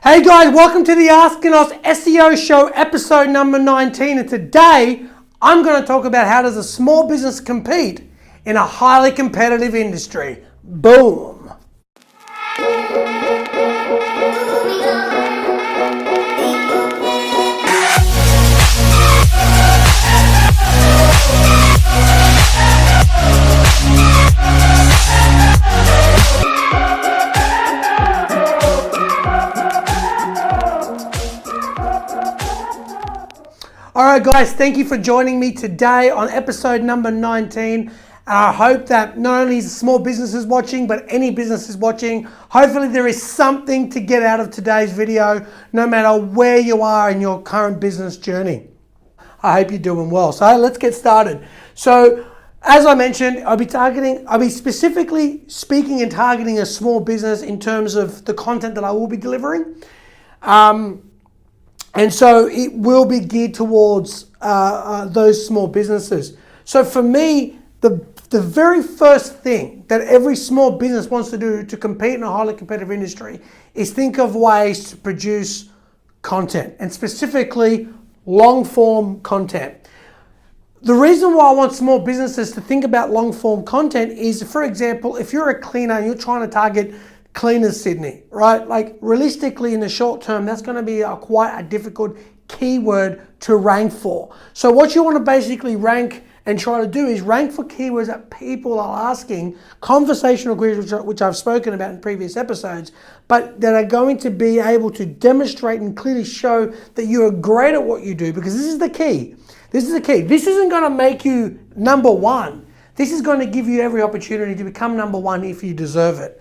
Hey guys, welcome to the Asking Us SEO Show, episode number 19. And today, I'm going to talk about how does a small business compete in a highly competitive industry. Boom. Alright guys, thank you for joining me today on episode number 19. I hope that not only is small businesses watching, but any businesses watching, hopefully there is something to get out of today's video, no matter where you are in your current business journey. I hope you're doing well. So let's get started. So as I mentioned, I'll be specifically speaking and targeting a small business in terms of the content that I will be delivering. And so it will be geared towards those small businesses. So for me, the very first thing that every small business wants to do to compete in a highly competitive industry is think of ways to produce content, and specifically long form content. The reason why I want small businesses to think about long form content is, for example, if you're a cleaner and you're trying to target Cleaners Sydney, right? Like realistically in the short term, that's going to be quite a difficult keyword to rank for. So what you want to basically rank and try to do is rank for keywords that people are asking, conversational queries, which I've spoken about in previous episodes, but that are going to be able to demonstrate and clearly show that you are great at what you do, because this is the key. This is the key. This isn't going to make you number one. This is going to give you every opportunity to become number one if you deserve it.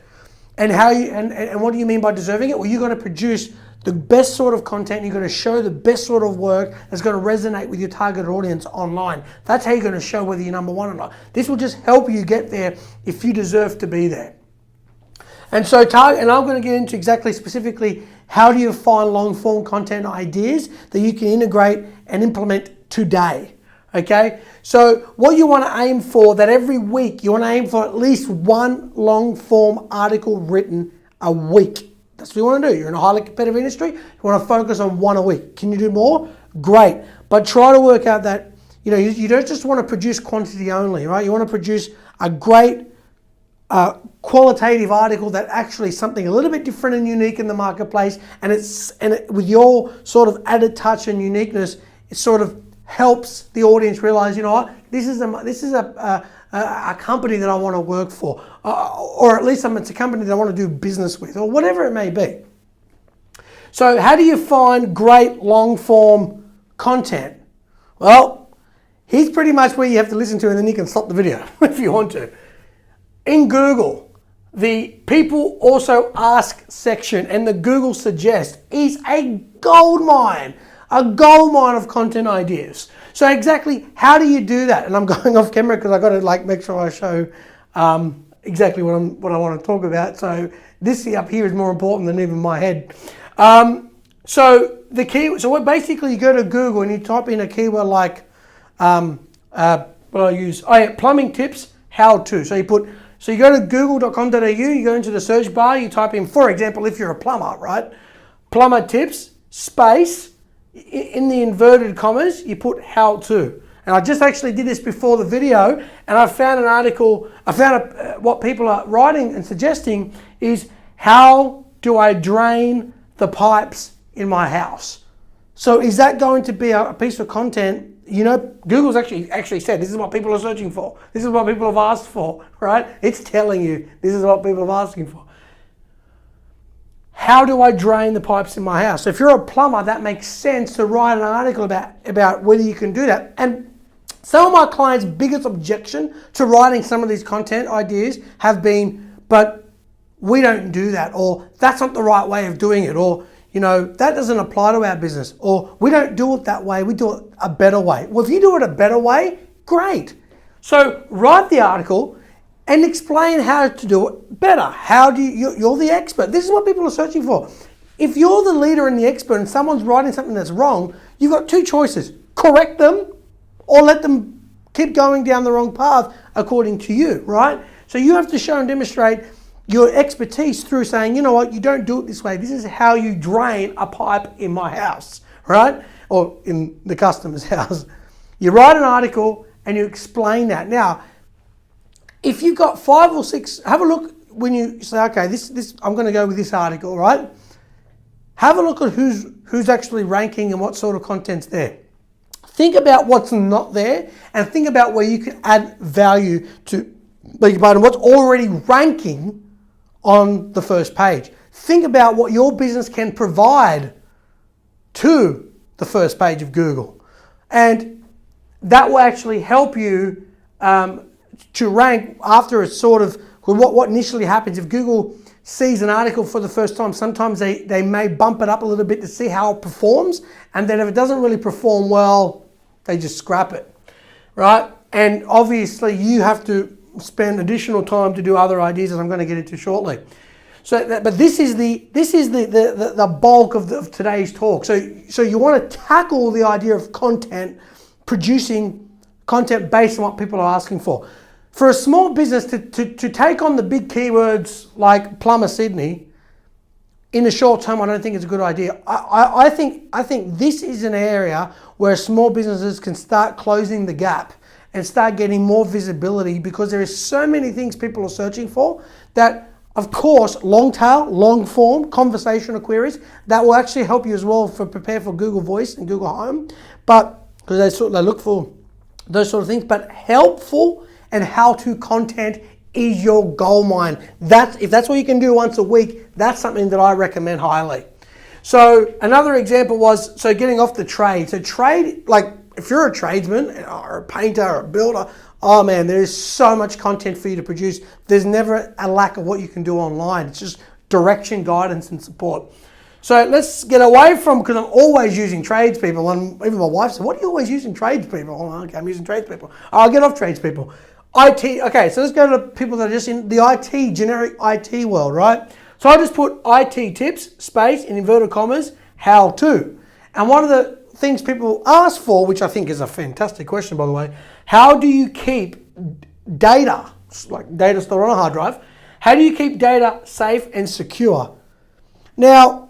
And how you and what do you mean by deserving it? Well, you're going to produce the best sort of content. You're going to show the best sort of work that's going to resonate with your target audience online. That's how you're going to show whether you're number one or not. This will just help you get there if you deserve to be there. And so, and I'm going to get into exactly specifically how do you find long form content ideas that you can integrate and implement today. Okay, so what you want to aim for, that every week you want to aim for at least one long form article written a week. That's what you want to do. You're in a highly competitive industry. You want to focus on one a week. Can you do more? Great. But try to work out that, you don't just want to produce quantity only, right? You want to produce a great qualitative article that actually is something a little bit different and unique in the marketplace. And with your sort of added touch and uniqueness, it sort of helps the audience realize, you know what, this is a company that I want to work for, or at least it's a company that I want to do business with, or whatever it may be. So how do you find great long form content? Well, here's pretty much where you have to listen to, and then you can stop the video if you want to. In Google, the people also ask section and the Google suggest is a gold mine. A gold mine of content ideas. So exactly how do you do that? And I'm going off camera because I got to make sure I show exactly what I want to talk about. So this up here is more important than even my head. So the key. So what basically you go to Google and you type in a keyword like plumbing tips how to. So you go to google.com.au. You go into the search bar. You type in, for example, if you're a plumber, right? Plumber tips space. In the inverted commas, you put how to. And I just actually did this before the video, and I found an article, what people are writing and suggesting is, how do I drain the pipes in my house? So is that going to be a piece of content? Google's actually said this is what people are searching for. This is what people have asked for, right? It's telling you this is what people are asking for. How do I drain the pipes in my house? So if you're a plumber, that makes sense to write an article about whether you can do that. And some of my clients' biggest objection to writing some of these content ideas have been, but we don't do that, or that's not the right way of doing it, or that doesn't apply to our business, or we don't do it that way, we do it a better way. Well, if you do it a better way, great. So write the article and explain how to do it better. How do you're the expert. This is what people are searching for. If you're the leader and the expert and someone's writing something that's wrong, you've got two choices. Correct them or let them keep going down the wrong path according to you, right? So you have to show and demonstrate your expertise through saying, you know what, you don't do it this way. This is how you drain a pipe in my house, right? Or in the customer's house. You write an article and you explain that. Now, if you've got 5 or 6, have a look when you say, okay, this I'm going to go with this article, right? Have a look at who's actually ranking and what sort of content's there. Think about what's not there and think about where you can add value to, what's already ranking on the first page. Think about what your business can provide to the first page of Google. And that will actually help you to rank after it's sort of, what initially happens if Google sees an article for the first time, sometimes they may bump it up a little bit to see how it performs. And then if it doesn't really perform well, they just scrap it, right? And obviously you have to spend additional time to do other ideas that I'm going to get into shortly. So, but this is the bulk of today's talk. So you want to tackle the idea of producing content based on what people are asking for. For a small business to take on the big keywords like Plumber Sydney in the short term, I don't think it's a good idea. I think this is an area where small businesses can start closing the gap and start getting more visibility, because there is so many things people are searching for that, of course, long tail, long form, conversational queries, that will actually help you as well for prepare for Google Voice and Google Home, but because they look for those sort of things. But helpful and how-to content is your gold mine. If that's what you can do once a week, that's something that I recommend highly. So another example was, getting off the trade. So trade, like if you're a tradesman or a painter or a builder, oh man, there is so much content for you to produce. There's never a lack of what you can do online. It's just direction, guidance, and support. So let's get away from, because I'm always using tradespeople, and even my wife said, what are you always using tradespeople? Oh, okay, I'm using tradespeople. I'll get off tradespeople. IT, okay, so let's go to people that are just in the IT, generic IT world, right? So I just put IT tips, space, in inverted commas, how to. And one of the things people ask for, which I think is a fantastic question, by the way, how do you keep data, like data stored on a hard drive, how do you keep data safe and secure? Now,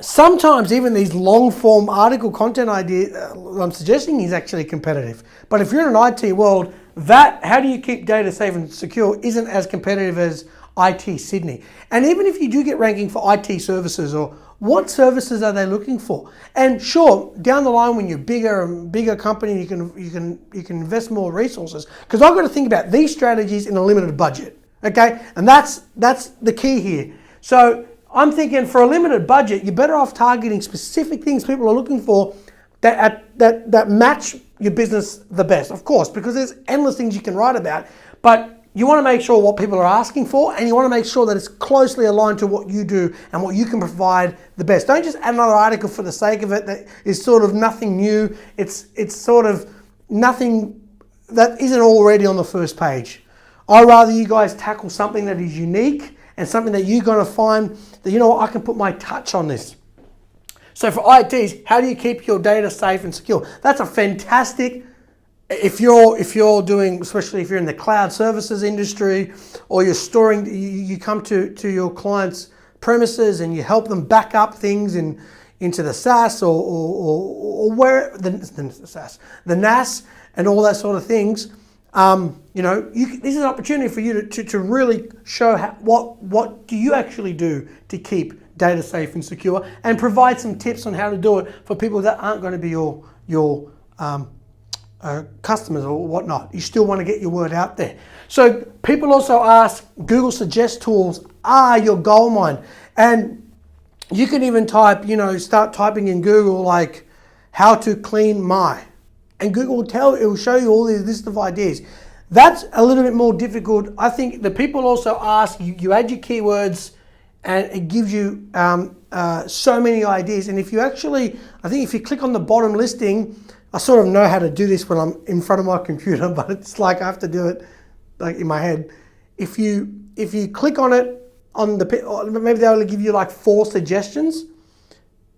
sometimes even these long form article content idea I'm suggesting is actually competitive. But if you're in an IT world, that how do you keep data safe and secure isn't as competitive as IT Sydney. And even if you do get ranking for IT services, or what services are they looking for? And sure, down the line when you're bigger and bigger company, you can invest more resources, because I've got to think about these strategies in a limited budget. Okay, and that's the key here. So I'm thinking for a limited budget, you're better off targeting specific things people are looking for that match your business the best, of course, because there's endless things you can write about, but you want to make sure what people are asking for, and you want to make sure that it's closely aligned to what you do and what you can provide the best. Don't just add another article for the sake of it that is sort of nothing new. It's sort of nothing that isn't already on the first page. I'd rather you guys tackle something that is unique and something that you're going to find that, you know what, I can put my touch on this. So for ITs, how do you keep your data safe and secure? That's a fantastic, if you're doing, especially if you're in the cloud services industry, or you're storing, you come to your clients' premises and you help them back up things into the SaaS or where the NAS and all that sort of things. This is an opportunity for you to really show what do you actually do to keep data safe and secure, and provide some tips on how to do it for people that aren't going to be your customers or whatnot. You still want to get your word out there. So people also ask, Google Suggest tools are your gold mine, and you can even type, start typing in Google like how to clean my, and Google it will show you all these list of ideas. That's a little bit more difficult. I think the people also ask, you add your keywords and it gives you so many ideas. And if you if you click on the bottom listing, I sort of know how to do this when I'm in front of my computer, but it's like I have to do it like in my head. If you click on it, maybe they only give you like 4 suggestions.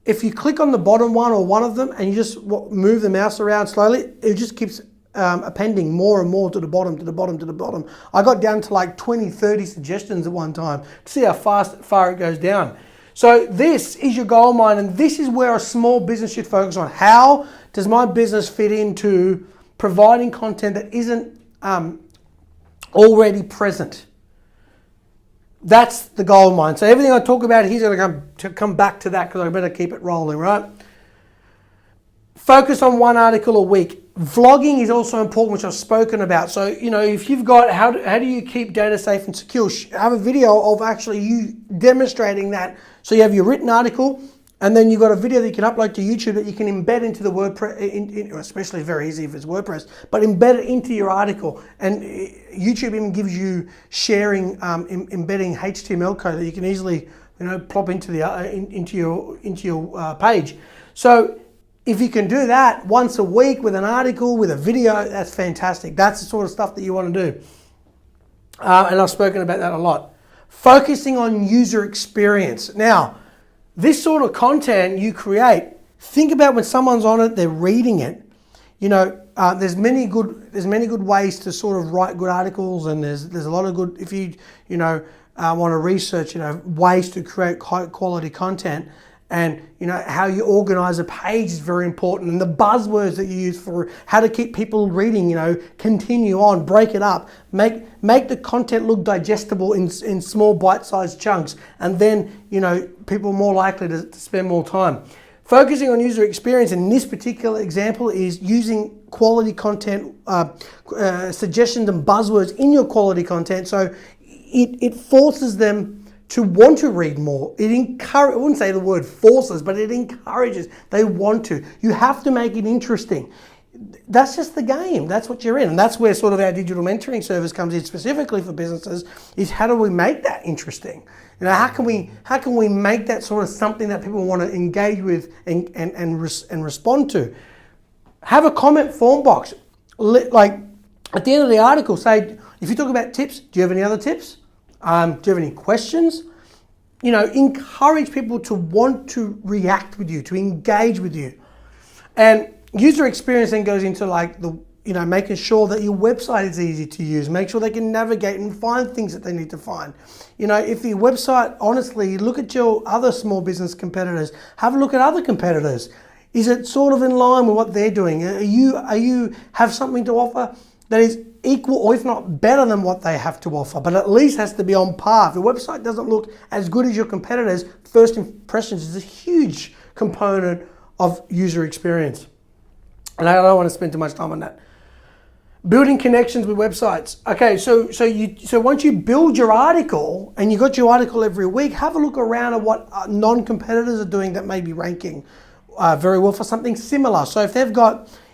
If you click on the bottom one or one of them and you just move the mouse around slowly, it just keeps appending more and more to the bottom, to the bottom, to the bottom. I got down to like 20, 30 suggestions at one time to see how far it goes down. So this is your gold mine, and this is where a small business should focus on. How does my business fit into providing content that isn't already present? That's the gold mine. So everything I talk about here is going to come back to that, because I better keep it rolling, right? Focus on one article a week. Vlogging is also important, which I've spoken about. So, if you've got, how do you keep data safe and secure? Have a video of actually you demonstrating that. So you have your written article, and then you've got a video that you can upload to YouTube that you can embed into the WordPress, especially very easy if it's WordPress, but embed it into your article. And YouTube even gives you sharing, embedding HTML code that you can easily, plop into your page. So if you can do that once a week with an article, with a video, that's fantastic. That's the sort of stuff that you want to do. And I've spoken about that a lot. Focusing on user experience. Now, this sort of content you create, think about when someone's on it, they're reading it. There's many good ways to sort of write good articles, and there's a lot of good, if you want to research, ways to create high quality content. And how you organize a page is very important, and the buzzwords that you use for how to keep people reading, continue on, break it up, make the content look digestible in small bite-sized chunks, and then people are more likely to spend more time. Focusing on user experience in this particular example is using quality content, suggestions and buzzwords in your quality content, so it forces them to want to read more. I wouldn't say the word forces, but it encourages. They want to. You have to make it interesting. That's just the game. That's what you're in. And that's where sort of our digital mentoring service comes in specifically for businesses, is how do we make that interesting? How can we make that sort of something that people want to engage with and respond to? Have a comment form box. Like at the end of the article, say, if you talk about tips, do you have any other tips? Do you have any questions? Encourage people to want to react with you, to engage with you. And user experience then goes into like making sure that your website is easy to use. Make sure they can navigate and find things that they need to find. If your website, honestly, look at your other small business competitors. Have a look at other competitors. Is it sort of in line with what they're doing? Are you have something to offer that is equal, or if not better than what they have to offer, but at least has to be on par? If your website doesn't look as good as your competitors, first impressions is a huge component of user experience. And I don't want to spend too much time on that. Building connections with websites. Okay, so once you build your article, and you got your article every week, have a look around at what non-competitors are doing that may be ranking very well for something similar. So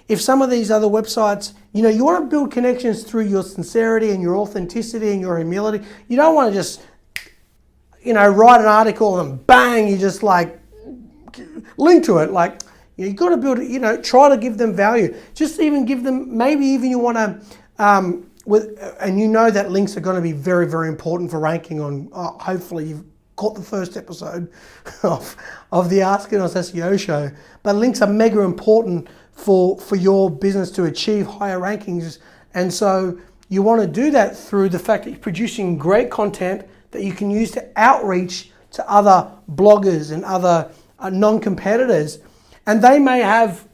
if some of these other websites, you want to build connections through your sincerity and your authenticity and your humility. You don't want to just, write an article and bang, you just like link to it. Like, you've got to build it, try to give them value. Just even give them, maybe even you want to, and that links are going to be very, very important for ranking on, hopefully you've caught the first episode of the Asking Us SEO show. But links are mega important for your business to achieve higher rankings. And so you want to do that through the fact that you're producing great content that you can use to outreach to other bloggers and other non-competitors. And they may have,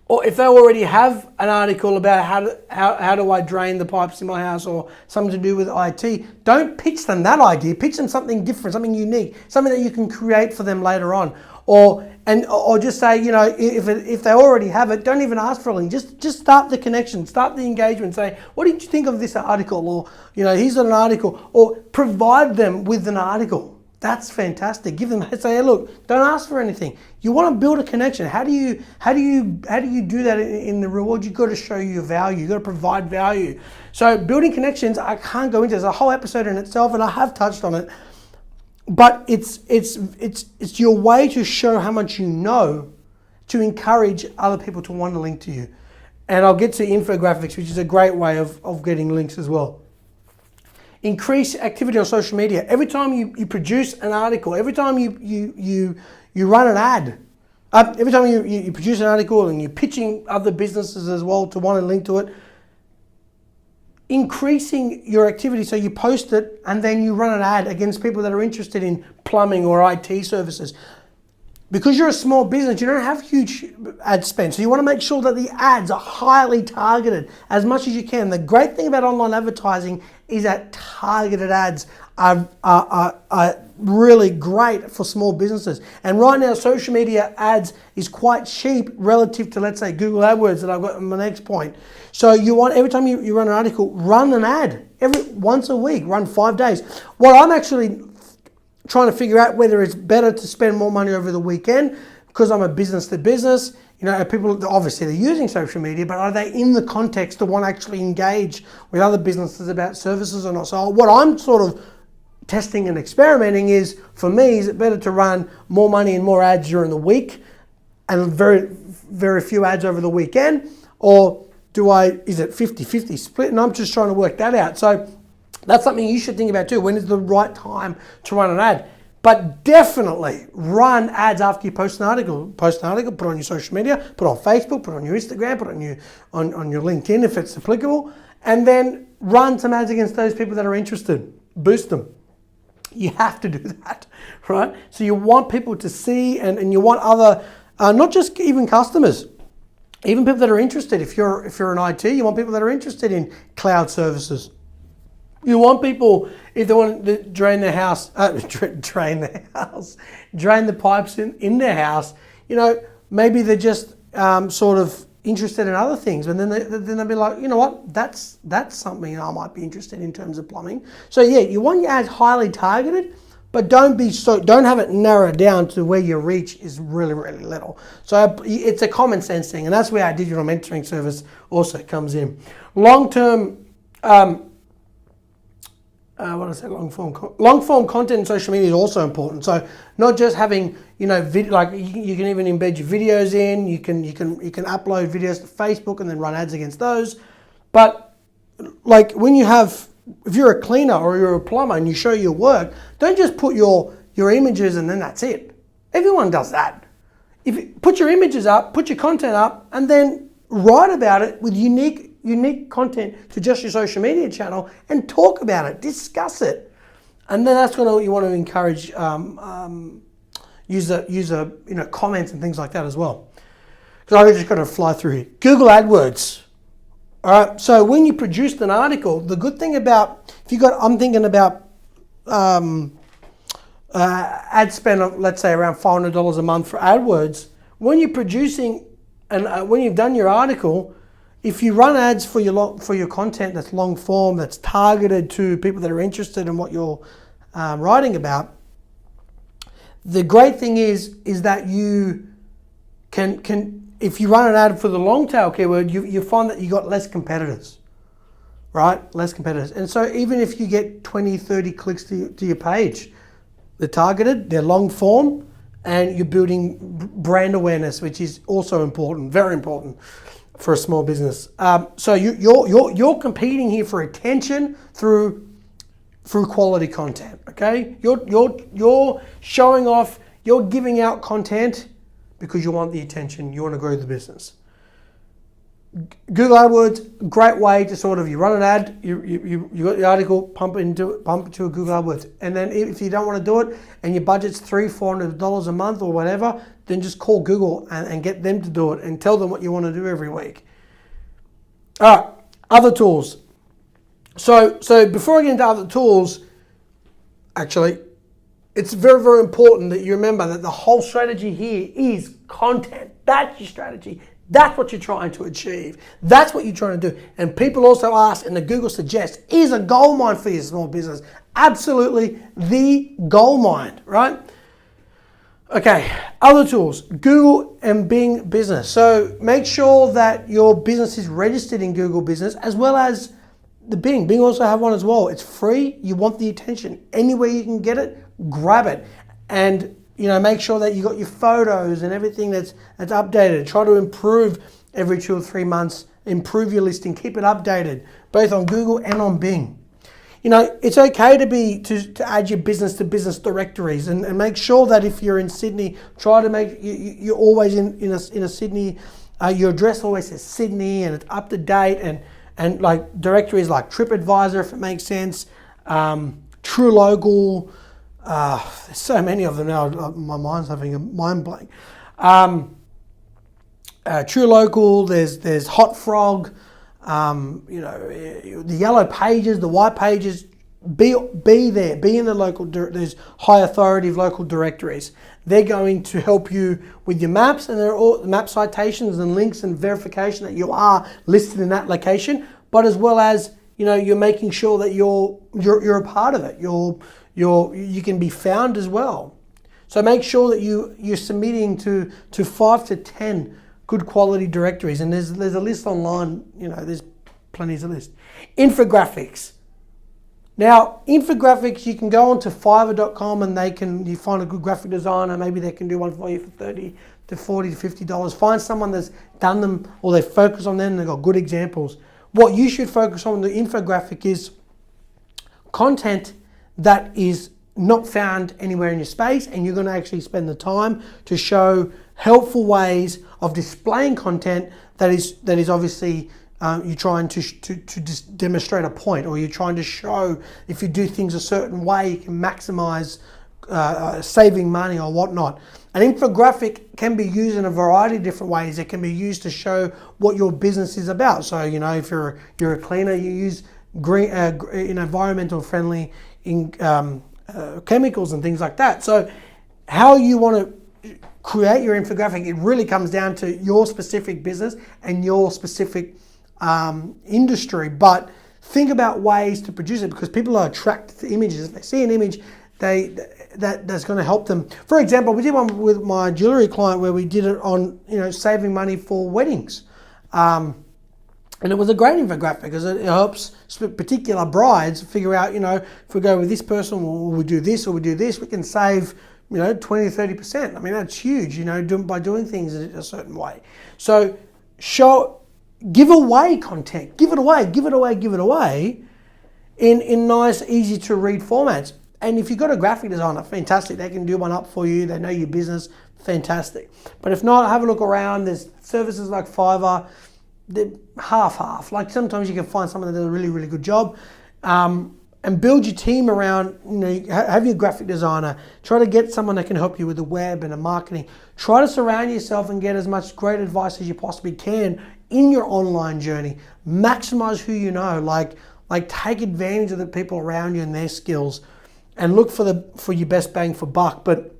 or if they already have an article about how do I drain the pipes in my house, or something to do with IT, don't pitch them that idea. Pitch them something different, something unique, something that you can create for them later on. Or just say, if they already have it, don't even ask for a link. Just start the connection, start the engagement. Say, what did you think of this article? Or here's an article. Or provide them with an article. That's fantastic. Give them, say, hey, look, don't ask for anything. You want to build a connection. How do you do that in the reward? You've got to show your value. You've got to provide value. So building connections, I can't go into. There's a whole episode in itself, and I have touched on it. But it's your way to show how much you know, to encourage other people to want to link to you. And I'll get to infographics, which is a great way of getting links as well. Increase activity on social media. Every time you produce an article, every time you run an ad, Every time you produce an article and you're pitching other businesses as well to want to link to it, increasing your activity. So you post it and then you run an ad against people that are interested in plumbing or IT services. Because you're a small business, you don't have huge ad spend. So you want to make sure that the ads are highly targeted as much as you can. The great thing about online advertising is that targeted ads are really great for small businesses. And right now, social media ads is quite cheap relative to, let's say, Google AdWords that I've got in my next point. So you want, every time you run an article, run an ad once a week, run 5 days. What I'm actually trying to figure out whether it's better to spend more money over the weekend, because I'm a business to business. You know, people, obviously they're using social media, but are they in the context to want to actually engage with other businesses about services or not? So what I'm sort of testing and experimenting is, for me, is it better to run more money and more ads during the week and very, very few ads over the weekend? Or is it 50-50 split? And I'm just trying to work that out. So that's something you should think about too. When is the right time to run an ad? But definitely run ads after you post an article. Post an article, put it on your social media, put it on Facebook, put it on your Instagram, put it on your LinkedIn if it's applicable, and then run some ads against those people that are interested. Boost them. You have to do that, right? So you want people to see, and you want other, not just even customers, even people that are interested. If you're an IT, you want people that are interested in cloud services. You want people, if they want to drain their house, drain the pipes in their house, you know, maybe they're just sort of interested in other things, and then they'll be like, you know what, that's something I might be interested in terms of plumbing. So yeah, you want your ads highly targeted, but don't have it narrowed down to where your reach is really, really little. So it's a common sense thing, and that's where our digital mentoring service also comes in. Long-term, long form content in social media is also important. So not just having, you know, like you can even embed your videos in. You can upload videos to Facebook and then run ads against those. But like if you're a cleaner or you're a plumber and you show your work, don't just put your images and then that's it. Everyone does that. If you put your images up, put your content up, and then write about it with unique content to just your social media channel and talk about it, discuss it. And then that's what you want to encourage user comments and things like that as well. Because I've just got to fly through here. Google AdWords. All right, so when you produced an article, the good thing about, I'm thinking about ad spend of, let's say, around $500 a month for AdWords. When you're producing and when you've done your article, if you run ads for your content that's long form, that's targeted to people that are interested in what you're writing about, the great thing is that you can if you run an ad for the long tail keyword, you find that you got less competitors, right? Less competitors. And so even if you get 20, 30 clicks to your page, they're targeted, they're long form, and you're building brand awareness, which is also important, very important for a small business. So you're competing here for attention through quality content. Okay, you're showing off, you're giving out content because you want the attention, you want to grow the business. Google AdWords, great way to sort of, you run an ad, you got the article, pump it to a Google AdWords, and then if you don't want to do it and your budget's $300-$400 a month or whatever, then just call Google and get them to do it and tell them what you want to do every week. All right, other tools. So before I get into other tools, actually, it's very, very important that you remember that the whole strategy here is content. That's your strategy. That's what you're trying to achieve. That's what you're trying to do. And people also ask, and the Google suggests, is a gold mine for your small business. Absolutely the gold mine, right? Okay, other tools, Google and Bing Business. So make sure that your business is registered in Google Business as well as the Bing. Bing also have one as well. It's free. You want the attention. Anywhere you can get it, grab it. And make sure that you got your photos and everything that's updated. Try to improve every 2 or 3 months. Improve your listing. Keep it updated, both on Google and on Bing. it's okay to add your business to business directories, and make sure that if you're in Sydney, try to make you're always in a Sydney. Your address always says Sydney, and it's up to date, and like directories like TripAdvisor, if it makes sense, True Local. There's so many of them now. My mind's having a mind blank. True Local. There's Hot Frog. The yellow pages, the white pages. Be there. Be in the local. There's high authority of local directories. They're going to help you with your maps, and they're all map citations and links and verification that you are listed in that location. But as well as you're making sure that you're a part of it. You can be found as well. So make sure that you're submitting to 5 to 10 good quality directories, and there's a list online. There's plenty of list. Infographics. Now, infographics, you can go onto Fiverr.com and you find a good graphic designer. Maybe they can do one for you for $30 to $40 to $50. Find someone that's done them, or they focus on them and they've got good examples. What you should focus on the infographic is content that is not found anywhere in your space, and you're going to actually spend the time to show helpful ways of displaying content that is obviously you're trying to just demonstrate a point, or you're trying to show if you do things a certain way you can maximize saving money or whatnot. An infographic can be used in a variety of different ways. It can be used to show what your business is about. So if you're a cleaner, you use green environmental friendly chemicals and things like that. So how you want to create your infographic, it really comes down to your specific business and your specific industry. But think about ways to produce it, because people are attracted to images. If they see an image, that's going to help them. For example, we did one with my jewelry client where we did it on saving money for weddings. And it was a great infographic because it helps particular brides figure out, if we go with this person, or we do this, or we do this, we can save, 20, 30%. I mean, that's huge, by doing things a certain way. So give away content, give it away in nice, easy to read formats. And if you've got a graphic designer, fantastic, they can do one up for you. They know your business, fantastic. But if not, have a look around. There's services like Fiverr. They're half. Like sometimes you can find someone that does a really, really good job, and build your team around, have your graphic designer, try to get someone that can help you with the web and the marketing. Try to surround yourself and get as much great advice as you possibly can in your online journey. Maximize who you know, like take advantage of the people around you and their skills, and look for your best bang for buck. But,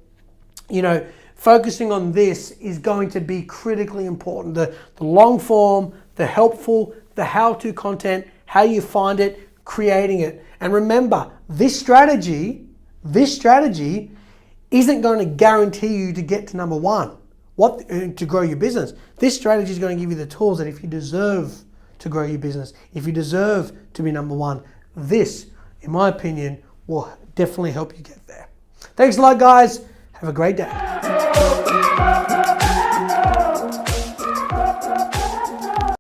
focusing on this is going to be critically important. The long form, the helpful, the how-to content, how you find it, creating it. And remember, this strategy isn't going to guarantee you to get to number one, to grow your business. This strategy is going to give you the tools that if you deserve to grow your business, if you deserve to be number one, this, in my opinion, will definitely help you get there. Thanks a lot, guys. Have a great day.